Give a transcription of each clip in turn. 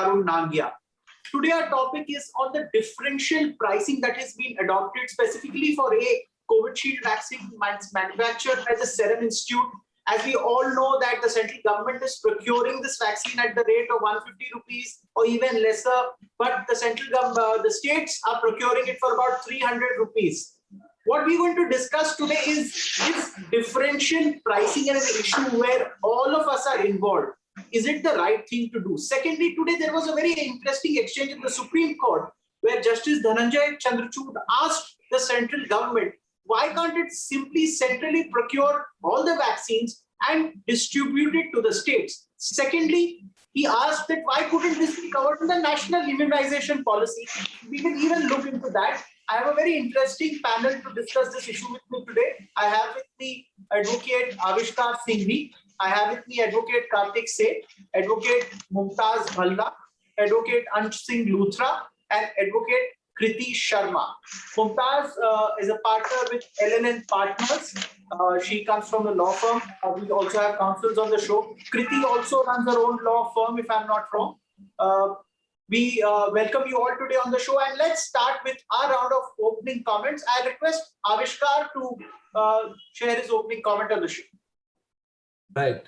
Tarun Nangia. Today our topic is on the differential pricing that has been adopted specifically for a Covishield vaccine manufactured by the Serum Institute. As we all know that the central government is procuring this vaccine at the rate of 150 rupees or even lesser, but the states are procuring it for about 300 rupees. What we're going to discuss today is differential pricing an issue where all of us are involved. Is it the right thing to do? Secondly, today there was a very interesting exchange in the Supreme Court where Justice Dhananjay Chandrachud asked the central government, why can't it simply centrally procure all the vaccines and distribute it to the states? Secondly, he asked that why couldn't this be covered in the national immunization policy? We will even look into that. I have a very interesting panel to discuss this issue with me today. I have with me Advocate Avishkar Singhvi. I have with me Advocate Kartik Seth, Advocate Mumtaz Bhalla, Advocate Ansh Singh Luthra, and Advocate Kriti Sharma. Mumtaz is a partner with LNN Partners. She comes from the law firm. We also have counsels on the show. Kriti also runs her own law firm, if I'm not wrong. We welcome you all today on the show, and let's start with our round of opening comments. I request Avishkar to share his opening comment on the show. Right.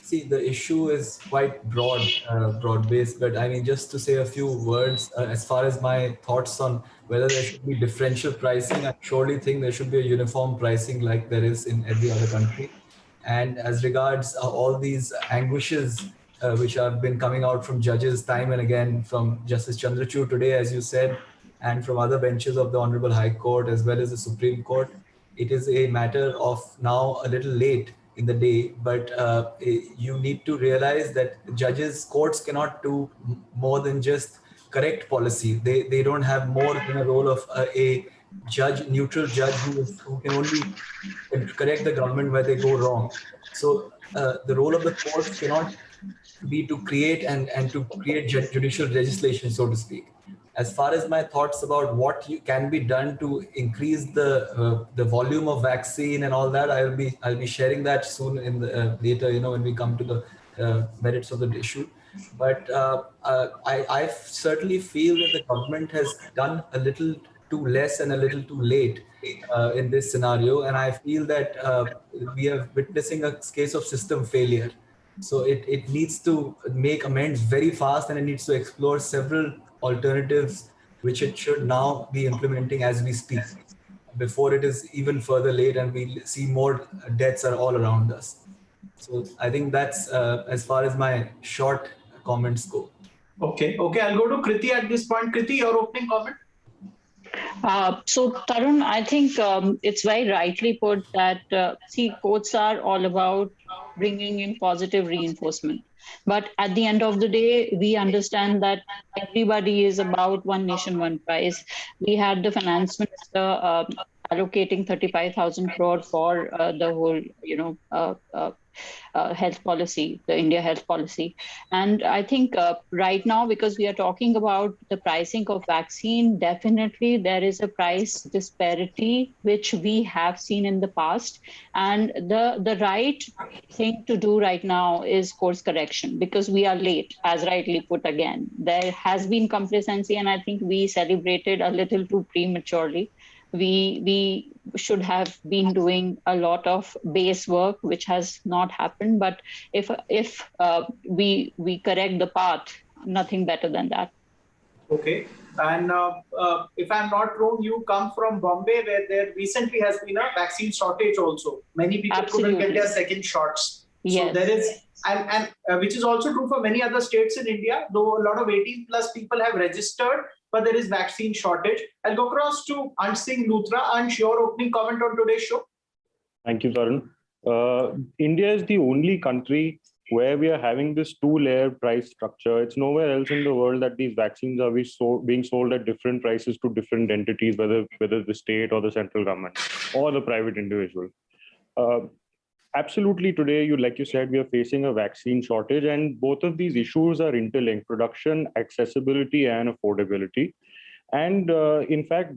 See, the issue is quite broad-based, but I mean, just to say a few words, as far as my thoughts on whether there should be differential pricing, I surely think there should be a uniform pricing like there is in every other country. And as regards all these anguishes which have been coming out from judges time and again, from Justice Chandrachud today, as you said, and from other benches of the Honorable High Court as well as the Supreme Court, it is a matter of now a little late in the day, but you need to realize that courts cannot do more than just correct policy. They don't have more than a role of a neutral judge who can only correct the government where they go wrong. So the role of the courts cannot be to create and to create judicial legislation, so to speak. As far as my thoughts about what can be done to increase the volume of vaccine and all that, I'll be sharing that soon in the later, when we come to the merits of the issue. But I certainly feel that the government has done a little too less and a little too late in this scenario, and I feel that we are witnessing a case of system failure. So it needs to make amends very fast, and it needs to explore several alternatives which it should now be implementing as we speak, before it is even further late and we see more deaths are all around us. So I think that's as far as my short comments go. Okay, I'll go to Kriti at this point. Kriti, your opening comment? So Tarun, I think it's very rightly put that courts are all about bringing in positive reinforcement. But at the end of the day, we understand that everybody is about one nation, one price. We had the finance minister allocating 35,000 crore for the whole, health policy, the India health policy. And I think right now, because we are talking about the pricing of vaccine, definitely there is a price disparity, which we have seen in the past. And the right thing to do right now is course correction, because we are late, as rightly put again. There has been complacency, and I think we celebrated a little too prematurely. We should have been doing a lot of base work, which has not happened. But if we correct the path, nothing better than that. Okay. And if I'm not wrong, you come from Bombay, where there recently has been a vaccine shortage also. Many people couldn't get their second shots. Yes. So there is, and which is also true for many other states in India, though a lot of 18 plus people have registered, but there is vaccine shortage. I'll go across to Ansh Singh Luthra. Ansh, your opening comment on today's show. Thank you, Tarun. India is the only country where we are having this two-layer price structure. It's nowhere else in the world that these vaccines are being sold at different prices to different entities, whether the state or the central government or the private individual. Absolutely, today, like you said, we are facing a vaccine shortage, and both of these issues are interlinked: production, accessibility, and affordability. And in fact,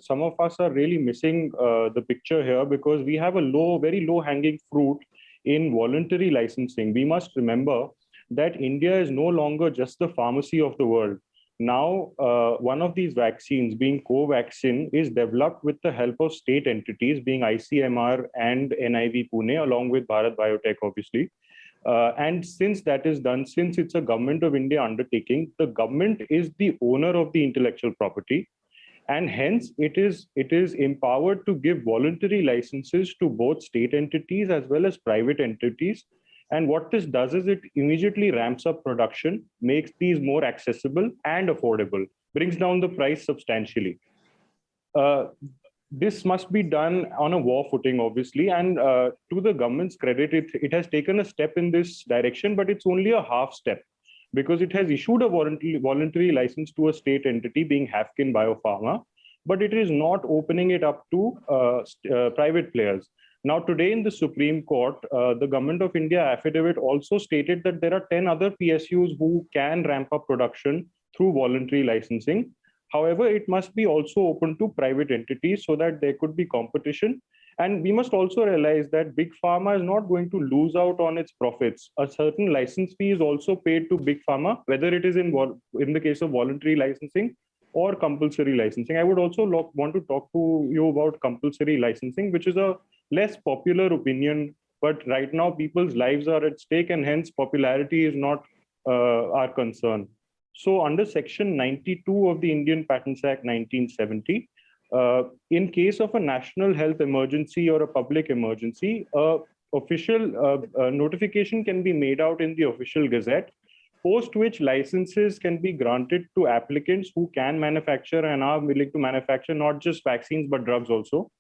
some of us are really missing the picture here, because we have a very low hanging fruit in voluntary licensing. We must remember that India is no longer just the pharmacy of the world. Now, one of these vaccines, being Covaxin, is developed with the help of state entities, being ICMR and NIV Pune, along with Bharat Biotech, obviously. And since that is done, since it's a government of India undertaking, the government is the owner of the intellectual property. And hence, it is empowered to give voluntary licenses to both state entities as well as private entities. And what this does is it immediately ramps up production, makes these more accessible and affordable, brings down the price substantially. This must be done on a war footing, obviously, and to the government's credit, it has taken a step in this direction, but it's only a half step, because it has issued a voluntary license to a state entity, being Hafkin Biopharma, but it is not opening it up to private players. Now, today in the Supreme Court, the Government of India affidavit also stated that there are 10 other PSUs who can ramp up production through voluntary licensing. However, it must be also open to private entities so that there could be competition. And we must also realize that Big Pharma is not going to lose out on its profits. A certain license fee is also paid to Big Pharma, whether it is in the case of voluntary licensing or compulsory licensing. I would also want to talk to you about compulsory licensing, which is a less popular opinion, but right now people's lives are at stake, and hence popularity is not our concern. So under Section 92 of the Indian Patents Act 1970, in case of a national health emergency or a public emergency, official notification can be made out in the official gazette, post which licenses can be granted to applicants who can manufacture and are willing to manufacture not just vaccines, but drugs also.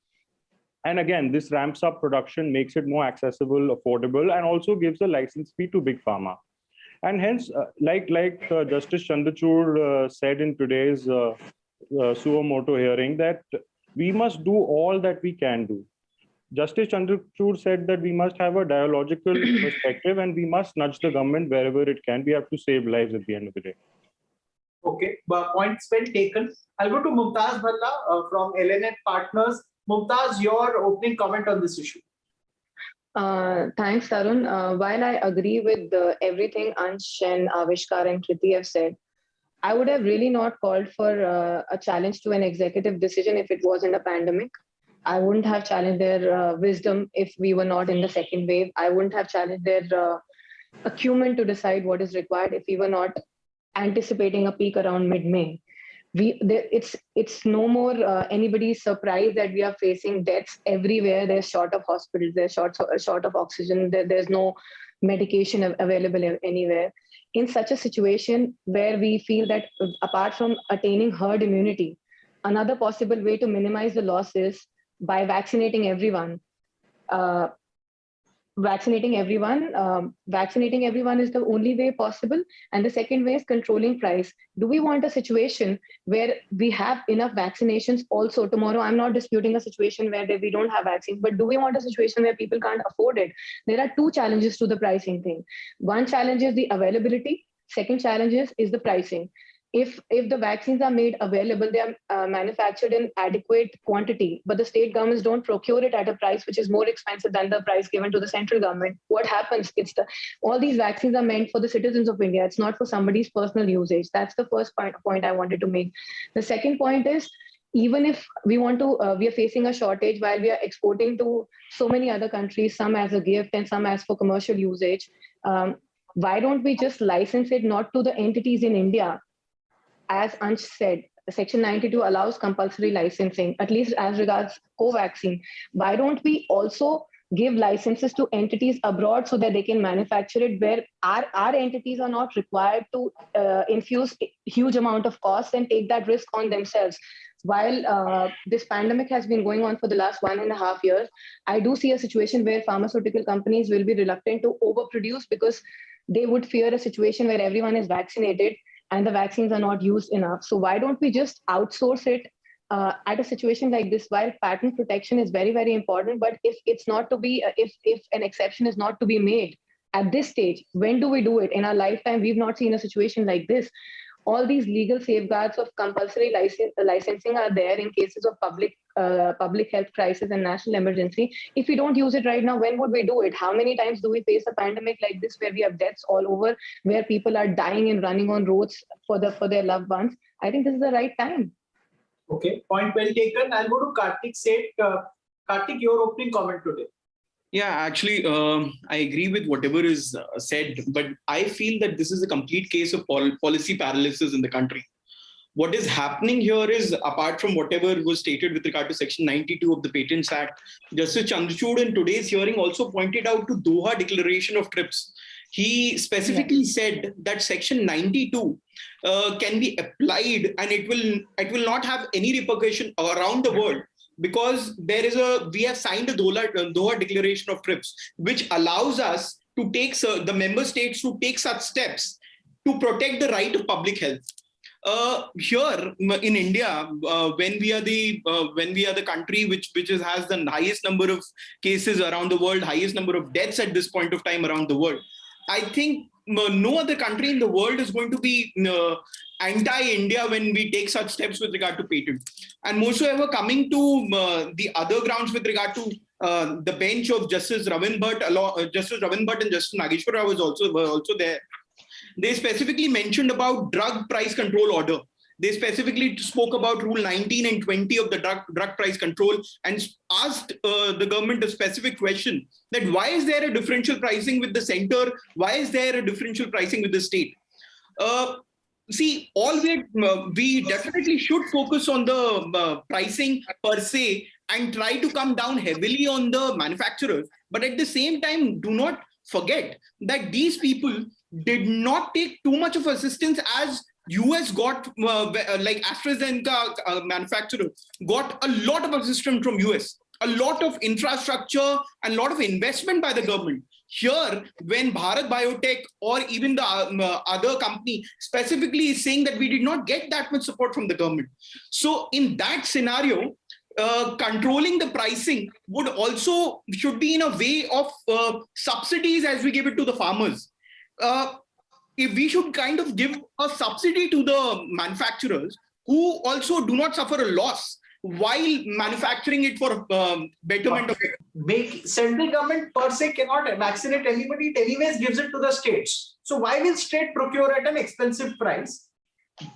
And again, this ramps up production, makes it more accessible, affordable, and also gives a license fee to Big Pharma. And hence, like Justice Chandrachud said in today's suo motu hearing, that we must do all that we can do. Justice Chandrachud said that we must have a dialogical perspective and we must nudge the government wherever it can. We have to save lives at the end of the day. Okay, points well taken. I'll go to Mumtaz Bhalla from LNF Partners. Mumtaz, your opening comment on this issue. Thanks, Tarun. While I agree with everything Ansh and Avishkar and Kriti have said, I would have really not called for a challenge to an executive decision if it wasn't a pandemic. I wouldn't have challenged their wisdom if we were not in the second wave. I wouldn't have challenged their acumen to decide what is required if we were not anticipating a peak around mid-May. It's no more anybody's surprise that we are facing deaths everywhere. There's short of hospitals, there's short of oxygen, there's no medication available anywhere. In such a situation where we feel that apart from attaining herd immunity, another possible way to minimize the loss is by vaccinating everyone. Vaccinating everyone is the only way possible. And the second way is controlling price. Do we want a situation where we have enough vaccinations also tomorrow? I'm not disputing a situation where we don't have vaccines, but do we want a situation where people can't afford it? There are two challenges to the pricing thing. One challenge is the availability. Second challenge is the pricing. If the vaccines are made available, they are manufactured in adequate quantity, but the state governments don't procure it at a price which is more expensive than the price given to the central government, what happens? All these vaccines are meant for the citizens of India. It's not for somebody's personal usage. That's the first point I wanted to make. The second point is, even if we are facing a shortage while we are exporting to so many other countries, some as a gift and some as for commercial usage, why don't we just license it not to the entities in India? As Ansh said, Section 92 allows compulsory licensing, at least as regards Covaxin. Why don't we also give licenses to entities abroad so that they can manufacture it, where our entities are not required to infuse a huge amount of cost and take that risk on themselves? While this pandemic has been going on for the last 1.5 years, I do see a situation where pharmaceutical companies will be reluctant to overproduce because they would fear a situation where everyone is vaccinated and the vaccines are not used enough. So why don't we just outsource it at a situation like this? While patent protection is very, very important, but if it's not to be, if an exception is not to be made at this stage, when do we do it? In our lifetime, we've not seen a situation like this. all these legal safeguards of compulsory licensing are there in cases of public health crisis and national emergency. If we don't use it right now, when would we do it? How many times do we face a pandemic like this where we have deaths all over, where people are dying and running on roads for their loved ones? I think this is the right time. Okay, point well taken. I'll go to Karthik Seth. Karthik, your opening comment today. Yeah, actually, I agree with whatever is said, but I feel that this is a complete case of policy paralysis in the country. What is happening here is, apart from whatever was stated with regard to Section 92 of the Patents Act, Justice Chandrachud in today's hearing also pointed out to Doha Declaration of TRIPS. He specifically said that Section 92 can be applied and it will not have any repercussion around the world, because we have signed the Doha Declaration of TRIPS, which allows us to take the member states to take such steps to protect the right of public health. Here in India, when we are the country which has the highest number of cases around the world, highest number of deaths at this point of time around the world, I think no other country in the world is going to be anti-India when we take such steps with regard to patent. And more so ever, coming to the other grounds with regard to the bench of Justice Ravin Bhatt and Justice Nageshwar Rao were also there. They specifically mentioned about drug price control order. They specifically spoke about Rule 19 and 20 of the drug price control and asked the government a specific question that why is there a differential pricing with the center? Why is there a differential pricing with the state? See, we definitely should focus on the pricing per se and try to come down heavily on the manufacturers. But at the same time, do not forget that these people did not take too much of assistance as US got, like AstraZeneca manufacturer, got a lot of assistance from US, a lot of infrastructure and a lot of investment by the government. Here, when Bharat Biotech or even the other company specifically is saying that we did not get that much support from the government. So in that scenario, controlling the pricing should be in a way of subsidies as we give it to the farmers. If we should kind of give a subsidy to the manufacturers who also do not suffer a loss while manufacturing it for betterment of it. Central government per se cannot vaccinate anybody. It anyways gives it to the states. So why will state procure at an expensive price?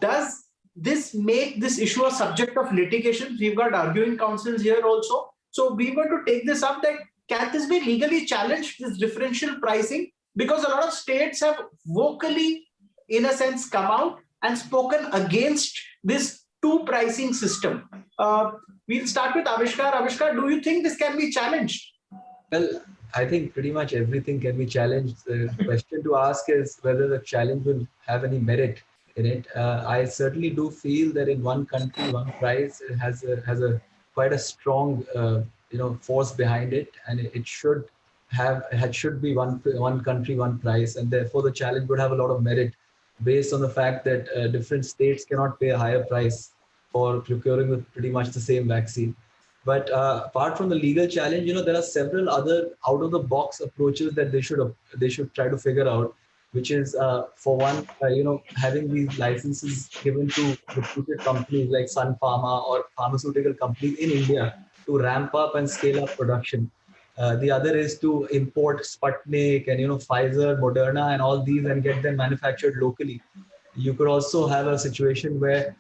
Does this make this issue a subject of litigation? We've got arguing councils here also. So we want to take this up, that can this be legally challenged, this differential pricing? Because a lot of states have vocally, in a sense, come out and spoken against this two pricing system. We'll start with Avishkar. Avishkar, do you think this can be challenged? Well, I think pretty much everything can be challenged. The question to ask is whether the challenge will have any merit in it. I certainly do feel that in one country, one price has quite a strong force behind it, and it should be one country, one price, and therefore the challenge would have a lot of merit based on the fact that different states cannot pay a higher price for procuring pretty much the same vaccine. But apart from the legal challenge, there are several other out-of-the-box approaches that they should try to figure out, which is for one, having these licenses given to reputed companies like Sun Pharma or pharmaceutical companies in India to ramp up and scale up production. The other is to import Sputnik and Pfizer, Moderna, and all these and get them manufactured locally. You could also have a situation where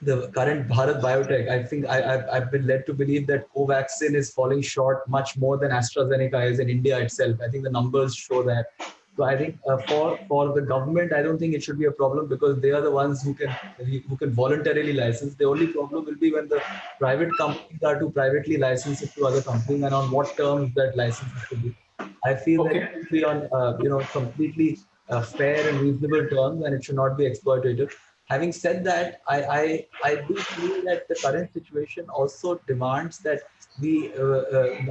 the current Bharat Biotech, I think I've been led to believe that Covaxin is falling short much more than AstraZeneca is in India itself. I think the numbers show that. So I think for the government, I don't think it should be a problem because they are the ones who can voluntarily license. The only problem will be when the private companies are to privately license it to other companies and on what terms that license should be. I feel that it should be on completely fair and reasonable terms, and it should not be exploitative. Having said that, I do feel that the current situation also demands that we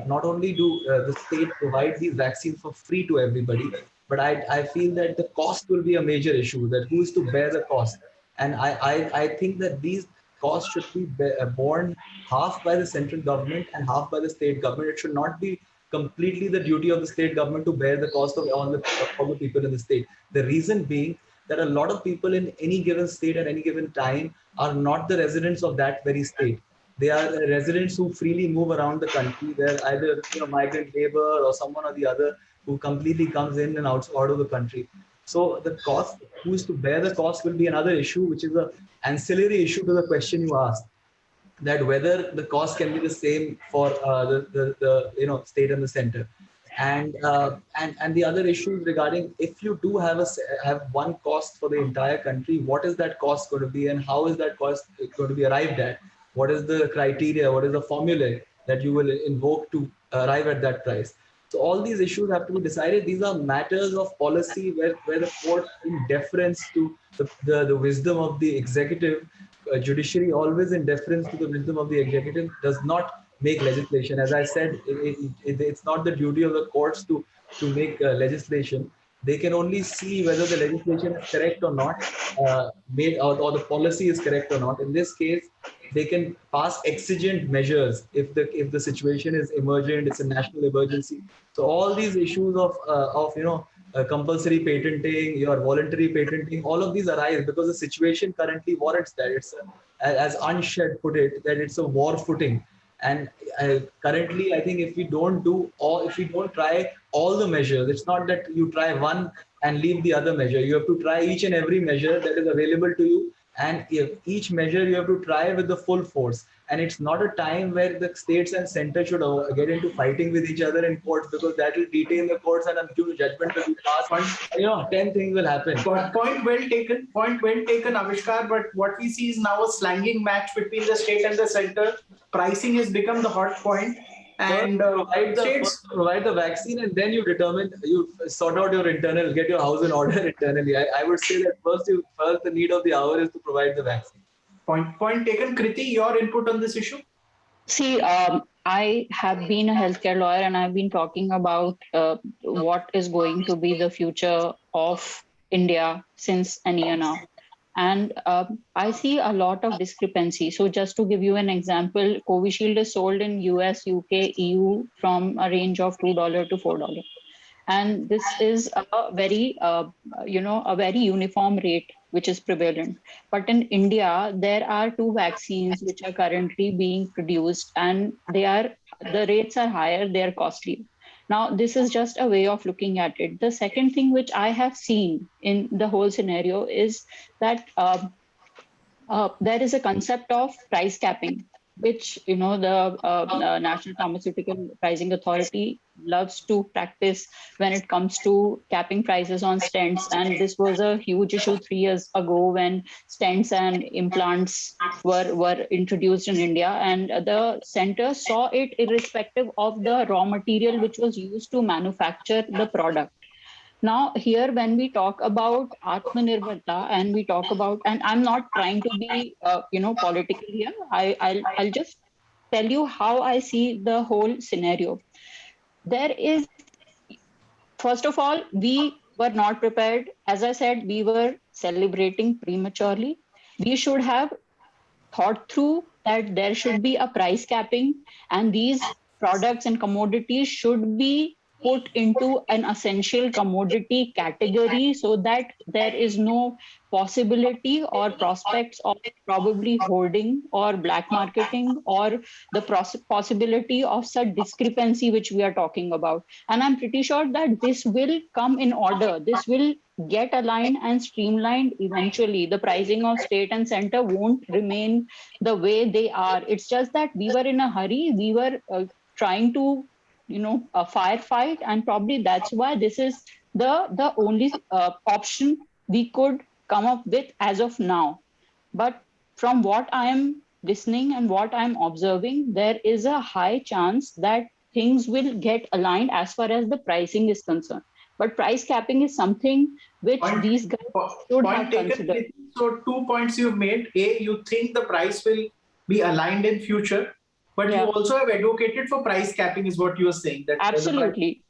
not only do the state provide these vaccines for free to everybody, but I feel that the cost will be a major issue, that who is to bear the cost. And I think that these costs should be borne half by the central government and half by the state government. It should not be completely the duty of the state government to bear the cost of all the people in the state. The reason being that a lot of people in any given state at any given time are not the residents of that very state. They are residents who freely move around the country. They're either migrant labor or someone or the other who completely comes in and out of the country. So the cost, who is to bear the cost, will be another issue, which is an ancillary issue to the question you asked, that whether the cost can be the same for the state and the center. And the other issues regarding, if you do have one cost for the entire country, what is that cost going to be, and how is that cost going to be arrived at? What is the criteria? What is the formula that you will invoke to arrive at that price? So all these issues have to be decided. These are matters of policy where the court, in deference to the wisdom of the executive, judiciary, always in deference to the wisdom of the executive, does not make legislation. As I said, it's not the duty of the courts to make legislation. They can only see whether the legislation is correct or not, made or the policy is correct or not. In this case, they can pass exigent measures if the situation is emergent, it's a national emergency. So all these issues of compulsory patenting, your voluntary patenting, all of these arise because the situation currently warrants that. It's as Ansh had put it, that it's a war footing. And currently, I think if we don't try all the measures, it's not that you try one and leave the other measure. You have to try each and every measure that is available to you, and if each measure you have to try with the full force. And it's not a time where the states and center should get into fighting with each other in courts, because that will detain the courts and a huge judgment will be passed. 10 things will happen. Point well taken. Point well taken, Avishkar. But what we see is now a slanging match between the state and the center. Pricing has become the hot point. And provide the vaccine, and then you sort out your internal, get your house in order internally. I would say that first the need of the hour is to provide the vaccine. Point taken. Kriti, your input on this issue? See, I have been a healthcare lawyer, and I've been talking about what is going to be the future of India since a year now. And I see a lot of discrepancy. So just to give you an example, Covishield is sold in US, UK, EU from a range of $2 to $4. And this is a very, a very uniform rate, which is prevalent. But in India, there are two vaccines which are currently being produced, and the rates are higher, they are costly. Now, this is just a way of looking at it. The second thing which I have seen in the whole scenario is that there is a concept of price capping, which the National Pharmaceutical Pricing Authority loves to practice when it comes to capping prices on stents. And this was a huge issue 3 years ago when stents and implants were introduced in India, and the center saw it irrespective of the raw material which was used to manufacture the product. Now, here, when we talk about Atmanirbharta and we talk about, and I'm not trying to be, political here. I'll just tell you how I see the whole scenario. There is, first of all, we were not prepared. As I said, we were celebrating prematurely. We should have thought through that there should be a price capping, and these products and commodities should be put into an essential commodity category so that there is no possibility or prospects of probably hoarding or black marketing or the possibility of such discrepancy which we are talking about. And I'm pretty sure that this will come in order. This will get aligned and streamlined eventually. The pricing of state and center won't remain the way they are. It's just that we were in a hurry. We were trying to a firefight, and probably that's why this is the only option we could come up with as of now. But from what I am listening and what I'm observing, there is a high chance that things will get aligned as far as the pricing is concerned. But price capping is something which these guys should have considered. So 2 points you've made. A, you think the price will be aligned in future, but you also have advocated for price capping, is what you are saying. That absolutely.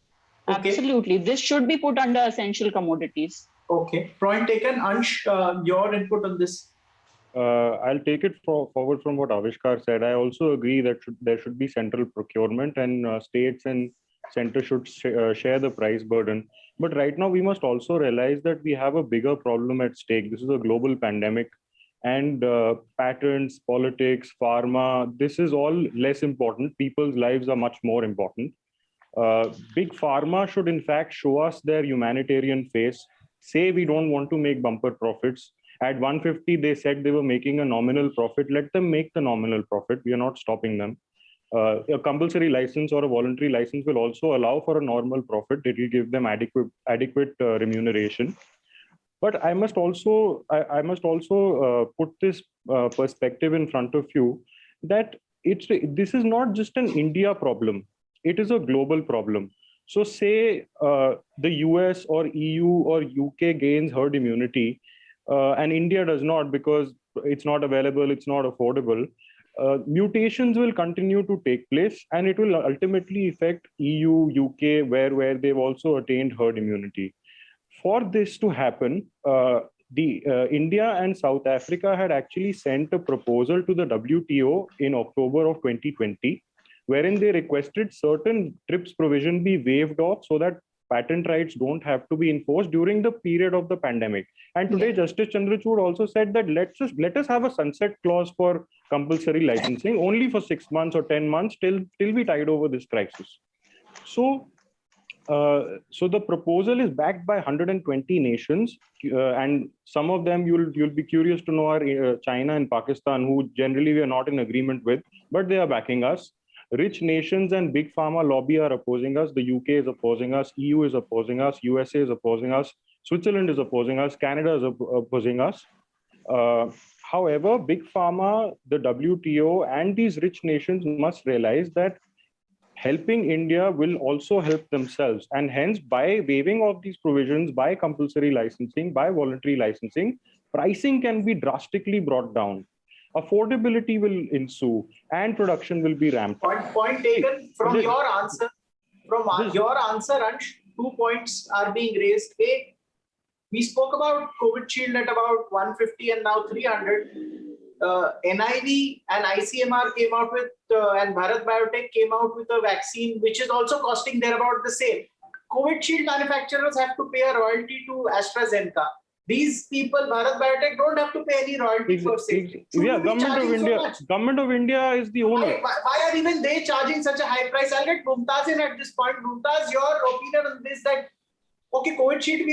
Okay. Absolutely. This should be put under essential commodities. Okay. Point taken. Ansh, your input on this? I'll take it forward from what Avishkar said. I also agree that there should be central procurement, and states and center should share the price burden. But right now, we must also realize that we have a bigger problem at stake. This is a global pandemic, and patents, politics, pharma, this is all less important. People's lives are much more important. Big pharma should, in fact, show us their humanitarian face. Say we don't want to make bumper profits. At 150, they said they were making a nominal profit. Let them make the nominal profit. We are not stopping them. A compulsory license or a voluntary license will also allow for a normal profit. It will give them adequate remuneration. But I must also put this perspective in front of you that this is not just an India problem. It is a global problem. So say the US or EU or UK gains herd immunity, and India does not because it's not available, it's not affordable. Mutations will continue to take place, and it will ultimately affect EU, UK, where they've also attained herd immunity. For this to happen, India and South Africa had actually sent a proposal to the WTO in October of 2020, wherein they requested certain TRIPS provision be waived off so that patent rights don't have to be enforced during the period of the pandemic. And today, Justice Chandrachud also said that let us have a sunset clause for compulsory licensing only for 6 months or 10 months till we tide over this crisis. So the proposal is backed by 120 nations, and some of them you'll be curious to know are China and Pakistan, who generally we are not in agreement with, but they are backing us. Rich nations and big pharma lobby are opposing us. The UK is opposing us. EU is opposing us. USA is opposing us. Switzerland is opposing us. Canada is opposing us. However, big pharma, the WTO, and these rich nations must realize that helping India will also help themselves. And hence, by waiving of these provisions, by compulsory licensing, by voluntary licensing, pricing can be drastically brought down. Affordability will ensue and production will be ramped up. Point taken from your answer. Your answer, Ansh, 2 points are being raised. A, we spoke about COVID Shield at about 150 and now 300. NIV and ICMR came out with, and Bharat Biotech came out with a vaccine which is also costing thereabout the same. COVID Shield manufacturers have to pay a royalty to AstraZeneca. These people, Bharat Biotech, don't have to pay any royalty for safety. Yeah, Government of India is the owner. Why are even they charging such a high price? I'll get Mumtaz in at this point. Mumtaz, your opinion on this, that okay, COVID Shield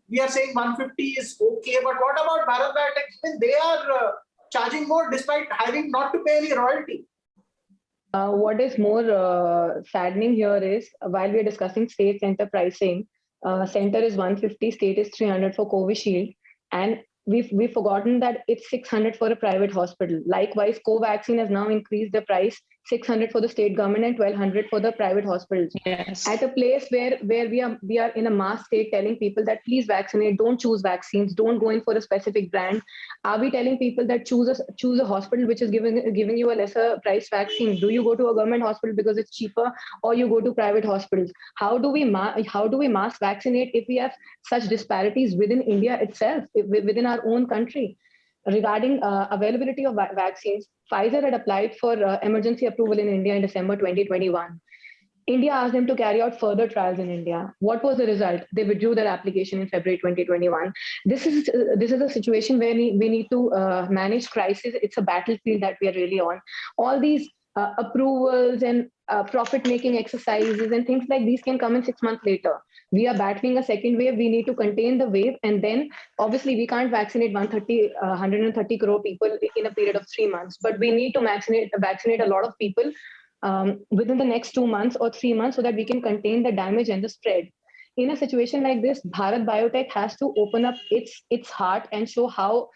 we are saying 150 is okay, but what about Bharat Biotech? Even they are charging more despite having not to pay any royalty. What is more saddening here is while we are discussing state center pricing, center is 150, state is 300 for Covishield, and we've forgotten that it's 600 for a private hospital. Likewise, Covaxin has now increased the price, 600 for the state government and 1200 for the private hospitals. Yes. At a place where we are in a mass state telling people that please vaccinate, don't choose vaccines, don't go in for a specific brand. Are we telling people that choose a hospital which is giving you a lesser price vaccine? Do you go to a government hospital because it's cheaper, or you go to private hospitals? How do we mass vaccinate if we have such disparities within India itself, within our own country? Regarding availability of vaccines, Pfizer had applied for emergency approval in India in December 2021. India asked them to carry out further trials in India. What was the result? They withdrew their application in February 2021. This is a situation where we need to manage crisis. It's a battlefield that we are really on. All these approvals and profit-making exercises and things like these can come in 6 months later. We are battling a second wave. We need to contain the wave, and then obviously we can't vaccinate 130 crore people in a period of 3 months. But we need to vaccinate a lot of people within the next 2 months or 3 months so that we can contain the damage and the spread. In a situation like this, Bharat Biotech has to open up its heart and show how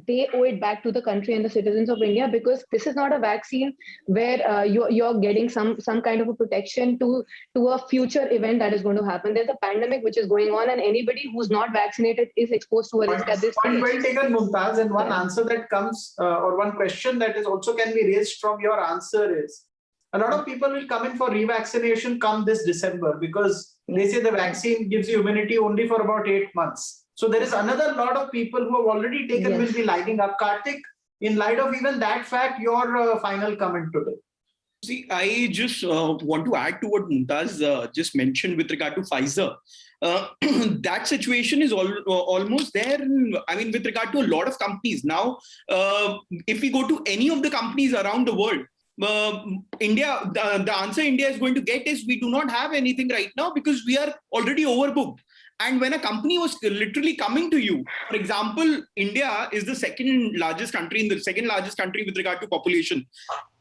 they owe it back to the country and the citizens of India, because this is not a vaccine where you're getting some kind of a protection to a future event that is going to happen. There's a pandemic which is going on, and anybody who's not vaccinated is exposed to a risk at this point. Well taken, Mumtaz. And one answer that comes, or one question that is also can be raised from your answer is, a lot of people will come in for revaccination come this December because they say the vaccine gives you immunity only for about 8 months. So there is another lot of people who have already taken will be lining up. Karthik, in light of even that fact, your final comment today. See, I just want to add to what Mumtaz just mentioned with regard to Pfizer. That situation is almost there. With regard to a lot of companies now, if we go to any of the companies around the world, India, the answer India is going to get is we do not have anything right now because we are already overbooked. And when a company was literally coming to you, for example, India is the second largest country with regard to population.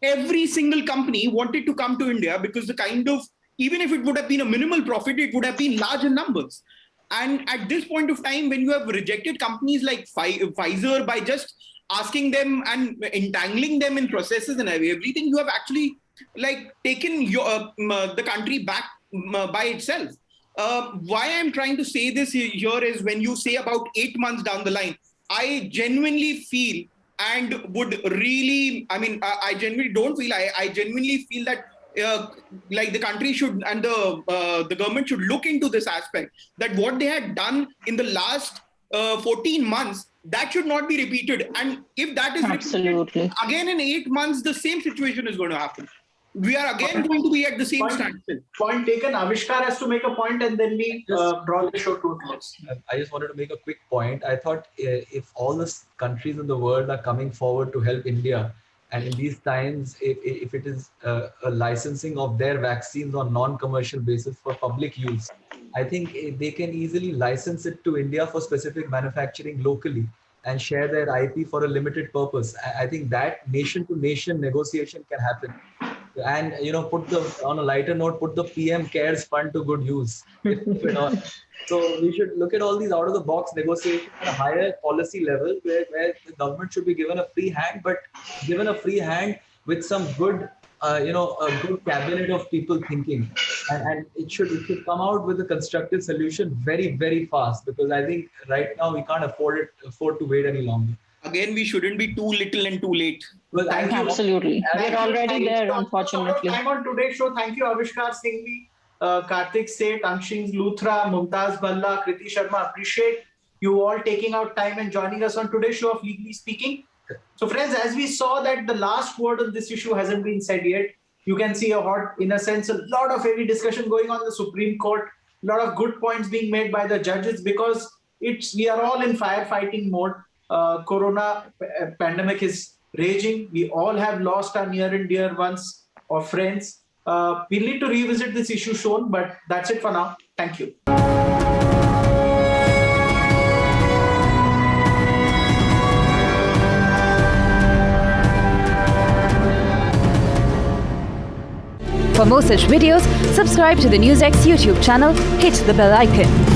Every single company wanted to come to India because the kind of, even if it would have been a minimal profit, it would have been large in numbers. And at this point of time, when you have rejected companies like Pfizer by just asking them and entangling them in processes and everything, you have actually taken the country back by itself. Why I'm trying to say this here is when you say about 8 months down the line, I genuinely feel and would really, I genuinely don't feel, I genuinely feel that the country should and the government should look into this aspect, that what they had done in the last 14 months, that should not be repeated. And if that is repeated, again in 8 months, the same situation is going to happen. We are again going to be at the same standstill. Point taken. Avishkar has to make a point and then we draw the show to a close. I just wanted to make a quick point. I thought if all the countries in the world are coming forward to help India, and in these times, if it is a licensing of their vaccines on non-commercial basis for public use, I think they can easily license it to India for specific manufacturing locally and share their IP for a limited purpose. I think that nation-to-nation negotiation can happen. And on a lighter note, put the PM CARES fund to good use. So we should look at all these out-of-the-box negotiations at a higher policy level, where the government should be given a free hand, but given a free hand with some good, a good cabinet of people thinking, and it should come out with a constructive solution very, very fast, because I think right now we can't afford to wait any longer. Again, we shouldn't be too little and too late. Well, thank you. Absolutely. We're already there, unfortunately. I'm on today's show. Thank you, Avishkar Singhvi, Karthik Seth, Anshing Luthra, Mumtaz Bhalla, Kriti Sharma. Appreciate you all taking out time and joining us on today's show of Legally Speaking. So friends, as we saw that the last word on this issue hasn't been said yet, you can see a lot of heavy discussion going on in the Supreme Court, a lot of good points being made by the judges, because we are all in firefighting mode. Corona pandemic is raging. We all have lost our near and dear ones or friends. We need to revisit this issue soon, but that's it for now. Thank you. For more such videos, subscribe to the NewsX YouTube channel, hit the bell icon.